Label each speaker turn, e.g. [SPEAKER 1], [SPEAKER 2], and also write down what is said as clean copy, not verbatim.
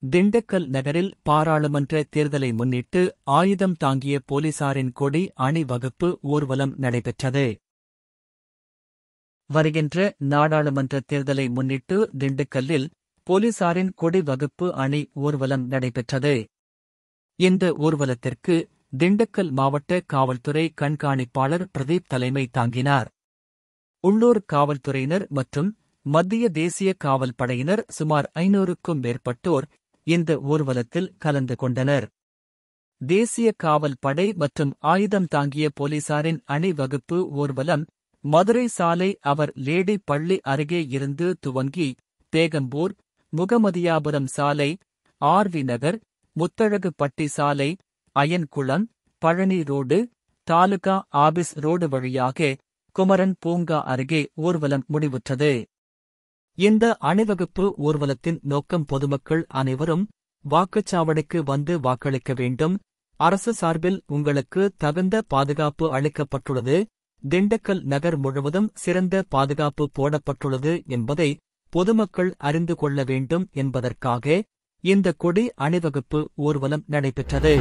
[SPEAKER 1] திண்டுக்கல் நகரில் பாராளுமன்ற தேர்தலை முன்னிட்டு ஆயுதம் தாங்கிய போலீசாரின் கொடி அணிவகுப்பு ஊர்வலம் நடைபெற்றது. வருகின்ற நாடாளுமன்ற தேர்தலை முன்னிட்டு திண்டுக்கல்லில் போலீசாரின் கொடி வகுப்பு அணி ஊர்வலம் நடைபெற்றது. இந்த ஊர்வலத்திற்கு திண்டுக்கல் மாவட்ட காவல்துறை கண்காணிப்பாளர் பிரதீப் தலைமை தாங்கினார். உள்ளூர் காவல்துறையினர் மற்றும் மத்திய தேசிய காவல் படையினர் சுமார் 500க்கும் மேற்பட்டோர் இந்த ஊர்வலத்தில் கலந்து கொண்டனர். தேசிய காவல் படை மற்றும் ஆயுதம் தாங்கிய போலீசாரின் அணிவகுப்பு ஊர்வலம் மதுரை சாலை அவர் லேடி பள்ளி அருகே இருந்து துவங்கி பேகம்பூர், முகமதியாபுரம் சாலை, ஆர்.வி. நகர், முத்தழகுப்பட்டி சாலை, Ayankulam, Palani road, taluka office road வழியாக குமரன் பூங்கா அருகே ஊர்வலம் முடிவுற்றது. இந்த அணிவகுப்பு ஊர்வலத்தின் நோக்கம் பொதுமக்கள் அனைவரும் வாக்குச்சாவடிக்கு வந்து வாக்களிக்க வேண்டும். அரசு சார்பில் உங்களுக்கு தகுந்த பாதுகாப்பு அளிக்கப்பட்டுள்ளது. திண்டுக்கல் நகர் முழுவதும் சிறந்த பாதுகாப்பு போடப்பட்டுள்ளது என்பதை பொதுமக்கள் அறிந்து கொள்ள வேண்டும் என்பதற்காக இந்த கொடி அணிவகுப்பு ஊர்வலம் நடைபெற்றது.